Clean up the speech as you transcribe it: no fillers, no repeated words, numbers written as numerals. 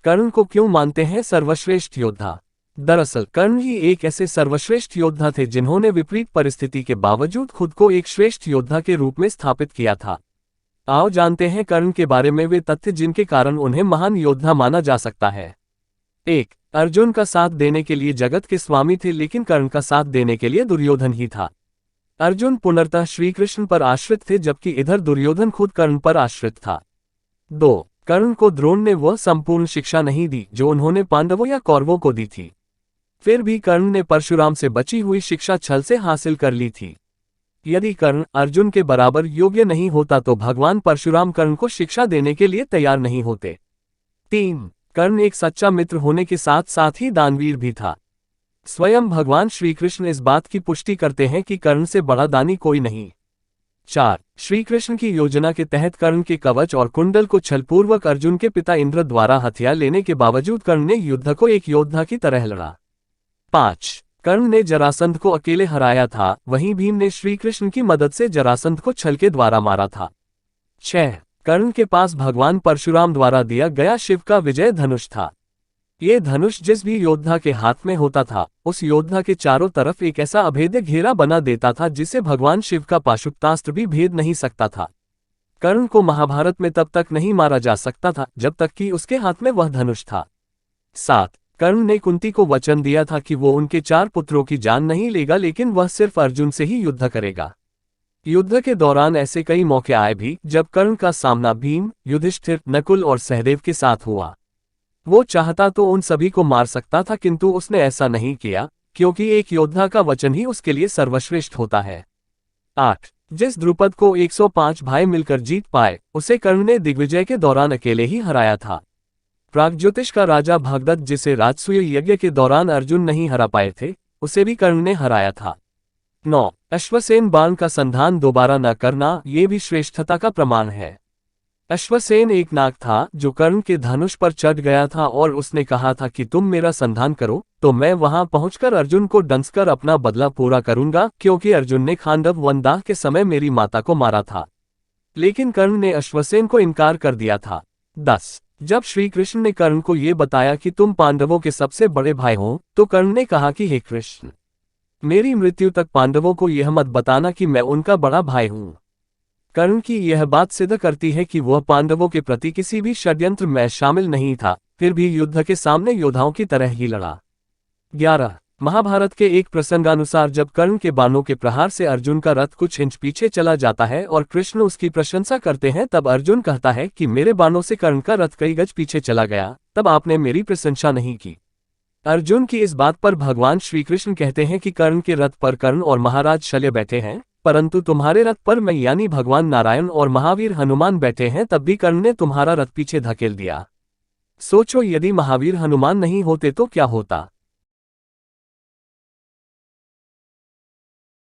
कर्ण को क्यों मानते हैं सर्वश्रेष्ठ योद्धा? दरअसल कर्ण ही एक ऐसे सर्वश्रेष्ठ योद्धा थे जिन्होंने विपरीत परिस्थिति के बावजूद खुद को एक श्रेष्ठ योद्धा के रूप में स्थापित किया था। आओ जानते हैं कर्ण के बारे में वे तथ्य जिनके कारण उन्हें महान योद्धा माना जा सकता है। 1. अर्जुन का साथ देने के लिए जगत के स्वामी थे, लेकिन कर्ण का साथ देने के लिए दुर्योधन ही था। अर्जुन पूर्णतः श्रीकृष्ण पर आश्रित थे, जबकि इधर दुर्योधन खुद कर्ण पर आश्रित था। 2. कर्ण को द्रोण ने वह संपूर्ण शिक्षा नहीं दी जो उन्होंने पांडवों या कौरवों को दी थी। फिर भी कर्ण ने परशुराम से बची हुई शिक्षा छल से हासिल कर ली थी। यदि कर्ण अर्जुन के बराबर योग्य नहीं होता तो भगवान परशुराम कर्ण को शिक्षा देने के लिए तैयार नहीं होते। 3. कर्ण एक सच्चा मित्र होने के साथ साथ ही दानवीर भी था। स्वयं भगवान श्रीकृष्ण इस बात की पुष्टि करते हैं कि कर्ण से बड़ा दानी कोई नहीं। 4. श्रीकृष्ण की योजना के तहत कर्ण के कवच और कुंडल को छलपूर्वक अर्जुन के पिता इंद्र द्वारा हथियार लेने के बावजूद कर्ण ने युद्ध को एक योद्धा की तरह लड़ा। 5. कर्ण ने जरासंध को अकेले हराया था, वहीं भीम ने श्रीकृष्ण की मदद से जरासंध को छल के द्वारा मारा था। 6. कर्ण के पास भगवान परशुराम द्वारा दिया गया शिव का विजय धनुष था। ये धनुष जिस भी योद्धा के हाथ में होता था उस योद्धा के चारों तरफ एक ऐसा अभेद्य घेरा बना देता था जिसे भगवान शिव का पाशुपतास्त्र भी भेद नहीं सकता था। कर्ण को महाभारत में तब तक नहीं मारा जा सकता था जब तक कि उसके हाथ में वह धनुष था। 7. कर्ण ने कुंती को वचन दिया था कि वो उनके 4 पुत्रों की जान नहीं लेगा, लेकिन वह सिर्फ अर्जुन से ही युद्ध करेगा। युद्ध के दौरान ऐसे कई मौके आए भी जब कर्ण का सामना भीम, युधिष्ठिर, नकुल और सहदेव के साथ हुआ। वो चाहता तो उन सभी को मार सकता था, किंतु उसने ऐसा नहीं किया क्योंकि एक योद्धा का वचन ही उसके लिए सर्वश्रेष्ठ होता है। 8. जिस द्रुपद को 105 भाई मिलकर जीत पाए उसे कर्ण ने दिग्विजय के दौरान अकेले ही हराया था। प्रागज्योतिष का राजा भगदत्त, जिसे राजसूय यज्ञ के दौरान अर्जुन नहीं हरा पाए थे, उसे भी कर्ण ने हराया था। 9. अश्वसेन बाण का संधान दोबारा न करना, ये भी श्रेष्ठता का प्रमाण है। अश्वसेन एक नाग था जो कर्ण के धनुष पर चढ़ गया था और उसने कहा था कि तुम मेरा संधान करो तो मैं वहां पहुंचकर अर्जुन को डंसकर अपना बदला पूरा करूंगा, क्योंकि अर्जुन ने खांडव वनदाह के समय मेरी माता को मारा था। लेकिन कर्ण ने अश्वसेन को इनकार कर दिया था। 10. जब श्री कृष्ण ने कर्ण को ये बताया कि तुम पांडवों के सबसे बड़े भाई हो तो कर्ण ने कहा कि हे कृष्ण, मेरी मृत्यु तक पांडवों को यह मत बताना कि मैं उनका बड़ा भाई हूं। कर्ण की यह बात सिद्ध करती है कि वह पांडवों के प्रति किसी भी षड्यंत्र में शामिल नहीं था, फिर भी युद्ध के सामने योद्धाओं की तरह ही लड़ा। 11. महाभारत के एक प्रसंगानुसार जब कर्ण के बाणों के प्रहार से अर्जुन का रथ कुछ इंच पीछे चला जाता है और कृष्ण उसकी प्रशंसा करते हैं, तब अर्जुन कहता है कि मेरे बाणों से कर्ण का रथ कई गज पीछे चला गया, तब आपने मेरी प्रशंसा नहीं की। अर्जुन की इस बात पर भगवान श्रीकृष्ण कहते हैं कि कर्ण के रथ पर कर्ण और महाराज शल्य बैठे हैं, परंतु तुम्हारे रथ पर मैं यानी भगवान नारायण और महावीर हनुमान बैठे हैं, तब भी कर्ण ने तुम्हारा रथ पीछे धकेल दिया। सोचो, यदि महावीर हनुमान नहीं होते तो क्या होता।